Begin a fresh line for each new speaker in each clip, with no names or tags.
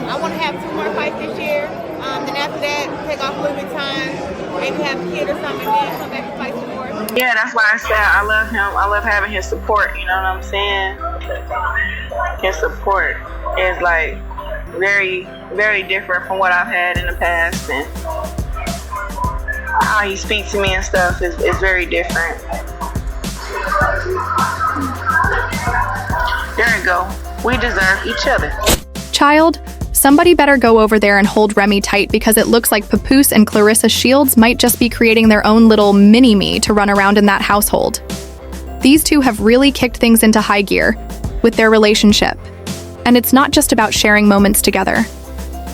I want to have 2 more fights this year. Then after that, take off a little bit of time, maybe have a kid or something, and then come back and fight some more.
Yeah, that's why I said I love him. I love having his support. You know what I'm saying? His support is like very, very different from what I've had in the past, and how he speaks to me and stuff is very different. There you go. We deserve each other.
Child, somebody better go over there and hold Remy tight, because it looks like Papoose and Claressa Shields might just be creating their own little mini-me to run around in that household. These two have really kicked things into high gear with their relationship. And it's not just about sharing moments together.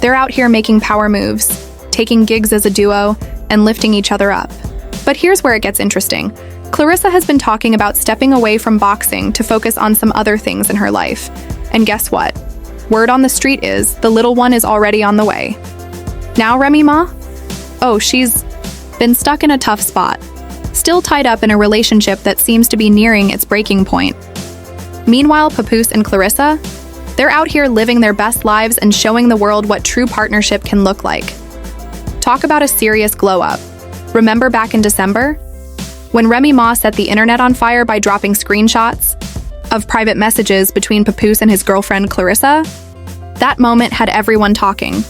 They're out here making power moves, taking gigs as a duo, and lifting each other up. But here's where it gets interesting. Claressa has been talking about stepping away from boxing to focus on some other things in her life. And guess what? Word on the street is the little one is already on the way. Now Remy Ma? Oh, she's been stuck in a tough spot. Still tied up in a relationship that seems to be nearing its breaking point. Meanwhile, Papoose and Claressa, they're out here living their best lives and showing the world what true partnership can look like. Talk about a serious glow-up. Remember back in December? When Remy Ma set the internet on fire by dropping screenshots of private messages between Papoose and his girlfriend Claressa? That moment had everyone talking.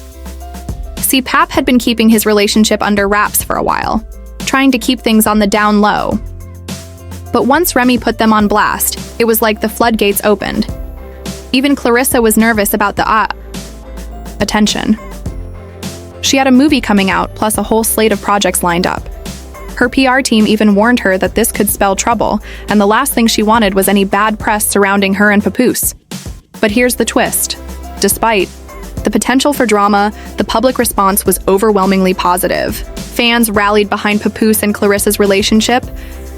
See, Pap had been keeping his relationship under wraps for a while, trying to keep things on the down low. But once Remy put them on blast, it was like the floodgates opened. Even Claressa was nervous about the attention. She had a movie coming out, plus a whole slate of projects lined up. Her PR team even warned her that this could spell trouble, and the last thing she wanted was any bad press surrounding her and Papoose. But here's the twist. Despite the potential for drama, the public response was overwhelmingly positive. Fans rallied behind Papoose and Claressa's relationship,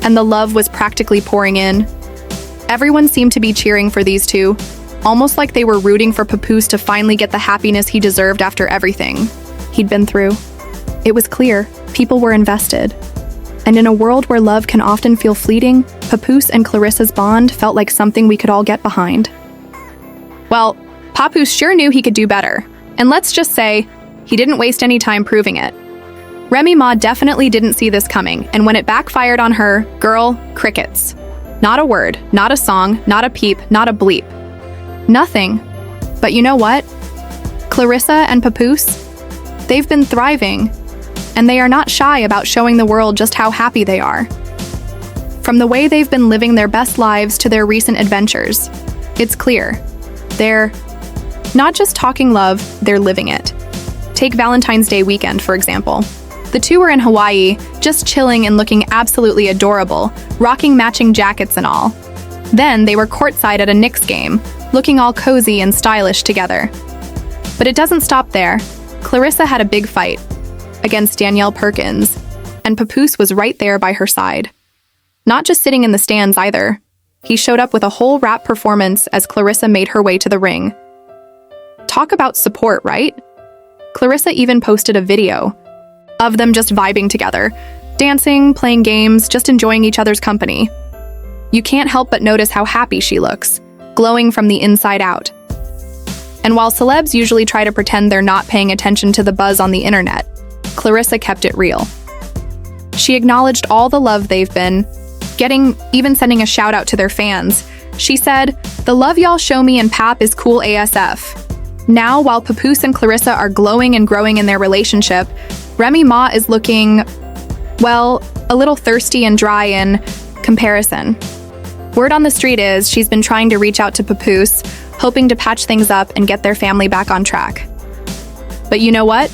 and the love was practically pouring in. Everyone seemed to be cheering for these two, almost like they were rooting for Papoose to finally get the happiness he deserved after everything he'd been through. It was clear, people were invested. And in a world where love can often feel fleeting, Papoose and Claressa's bond felt like something we could all get behind. Well, Papoose sure knew he could do better. And let's just say, he didn't waste any time proving it. Remy Ma definitely didn't see this coming, and when it backfired on her, girl, crickets. Not a word, not a song, not a peep, not a bleep. Nothing. But you know what? Claressa and Papoose, they've been thriving, and they are not shy about showing the world just how happy they are. From the way they've been living their best lives to their recent adventures, it's clear. They're not just talking love, they're living it. Take Valentine's Day weekend, for example. The two were in Hawaii, just chilling and looking absolutely adorable, rocking matching jackets and all. Then they were courtside at a Knicks game, looking all cozy and stylish together. But it doesn't stop there. Claressa had a big fight against Danielle Perkins, and Papoose was right there by her side. Not just sitting in the stands either. He showed up with a whole rap performance as Claressa made her way to the ring. Talk about support, right? Claressa even posted a video of them just vibing together, dancing, playing games, just enjoying each other's company. You can't help but notice how happy she looks, glowing from the inside out. And while celebs usually try to pretend they're not paying attention to the buzz on the internet, Claressa kept it real. She acknowledged all the love they've been getting, even sending a shout out to their fans. She said, "The love y'all show me and Pap is cool ASF." Now, while Papoose and Claressa are glowing and growing in their relationship, Remy Ma is looking, well, a little thirsty and dry in comparison. Word on the street is she's been trying to reach out to Papoose, hoping to patch things up and get their family back on track. But you know what?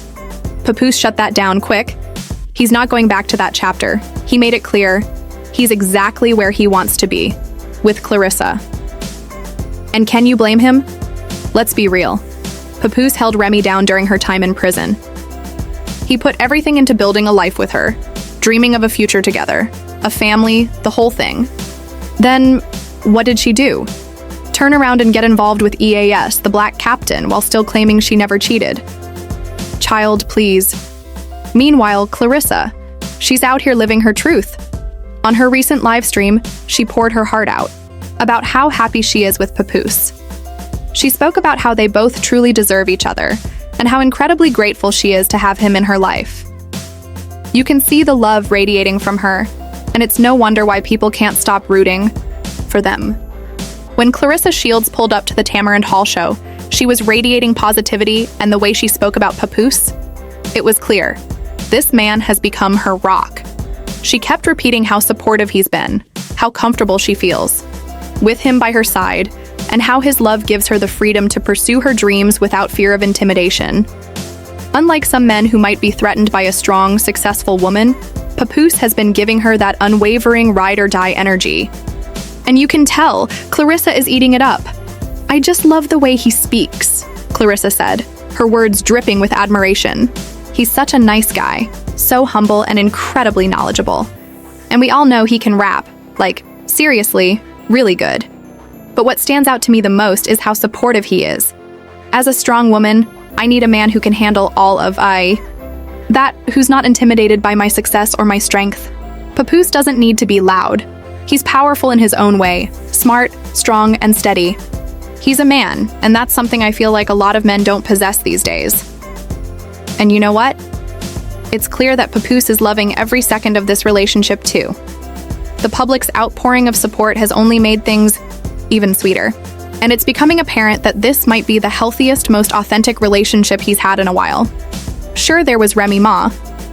Papoose shut that down quick. He's not going back to that chapter. He made it clear he's exactly where he wants to be, with Claressa. And can you blame him? Let's be real. Papoose held Remy down during her time in prison. He put everything into building a life with her, dreaming of a future together, a family, the whole thing. Then, what did she do? Turn around and get involved with EAS, the black captain, while still claiming she never cheated. Child, please. Meanwhile, Claressa, she's out here living her truth. On her recent live stream, she poured her heart out about how happy she is with Papoose. She spoke about how they both truly deserve each other, and how incredibly grateful she is to have him in her life. You can see the love radiating from her, and it's no wonder why people can't stop rooting for them. When Claressa Shields pulled up to the Tamarind Hall show, she was radiating positivity, and the way she spoke about Papoose, it was clear. This man has become her rock. She kept repeating how supportive he's been, how comfortable she feels with him by her side, and how his love gives her the freedom to pursue her dreams without fear of intimidation. Unlike some men who might be threatened by a strong, successful woman, Papoose has been giving her that unwavering ride-or-die energy. And you can tell, Claressa is eating it up. "I just love the way he speaks," Claressa said, her words dripping with admiration. "He's such a nice guy, so humble and incredibly knowledgeable. And we all know he can rap, like, seriously, really good. But what stands out to me the most is how supportive he is. As a strong woman, I need a man who can handle all of that, who's not intimidated by my success or my strength. Papoose doesn't need to be loud. He's powerful in his own way, smart, strong, and steady. He's a man, and that's something I feel like a lot of men don't possess these days." And you know what? It's clear that Papoose is loving every second of this relationship too. The public's outpouring of support has only made things even sweeter. And it's becoming apparent that this might be the healthiest, most authentic relationship he's had in a while. Sure, there was Remy Ma,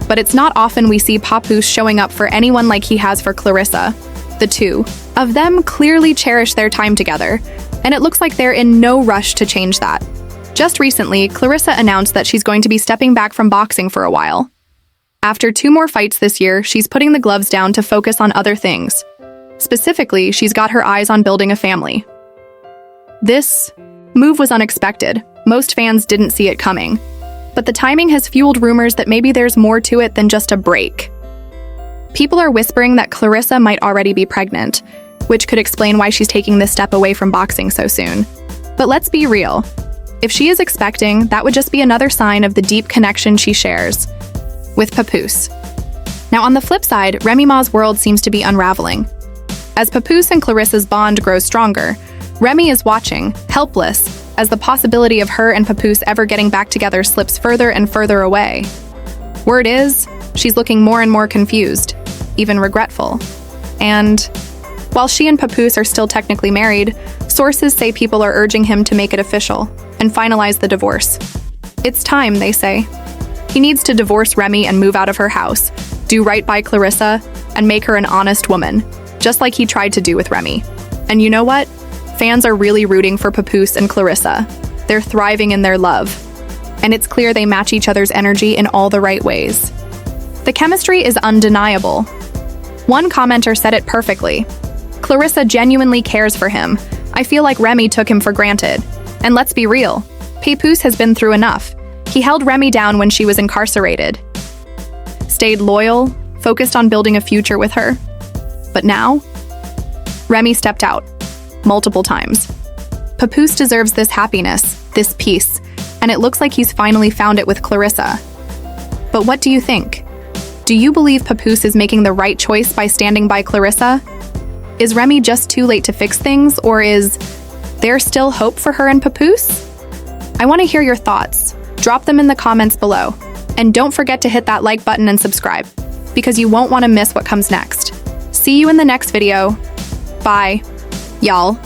but it's not often we see Papoose showing up for anyone like he has for Claressa. The two of them clearly cherish their time together, and it looks like they're in no rush to change that. Just recently, Claressa announced that she's going to be stepping back from boxing for a while. After 2 more fights this year, she's putting the gloves down to focus on other things. Specifically, she's got her eyes on building a family. This move was unexpected. Most fans didn't see it coming. But the timing has fueled rumors that maybe there's more to it than just a break. People are whispering that Claressa might already be pregnant, which could explain why she's taking this step away from boxing so soon. But let's be real. If she is expecting, that would just be another sign of the deep connection she shares with Papoose. Now, on the flip side, Remy Ma's world seems to be unraveling. As Papoose and Claressa's bond grows stronger, Remy is watching, helpless, as the possibility of her and Papoose ever getting back together slips further and further away. Word is, she's looking more and more confused, even regretful. And while she and Papoose are still technically married, sources say people are urging him to make it official and finalize the divorce. It's time, they say. He needs to divorce Remy and move out of her house, do right by Claressa, and make her an honest woman, just like he tried to do with Remy. And you know what? Fans are really rooting for Papoose and Claressa. They're thriving in their love. And it's clear they match each other's energy in all the right ways. The chemistry is undeniable. One commenter said it perfectly. "Claressa genuinely cares for him. I feel like Remy took him for granted. And let's be real, Papoose has been through enough. He held Remy down when she was incarcerated. Stayed loyal, focused on building a future with her. But now, Remy stepped out. Multiple times. Papoose deserves this happiness, this peace, and it looks like he's finally found it with Claressa. But what do you think? Do you believe Papoose is making the right choice by standing by Claressa? Is Remy just too late to fix things, or is there still hope for her and Papoose? I want to hear your thoughts. Drop them in the comments below. And don't forget to hit that like button and subscribe, because you won't want to miss what comes next. See you in the next video. Bye, y'all.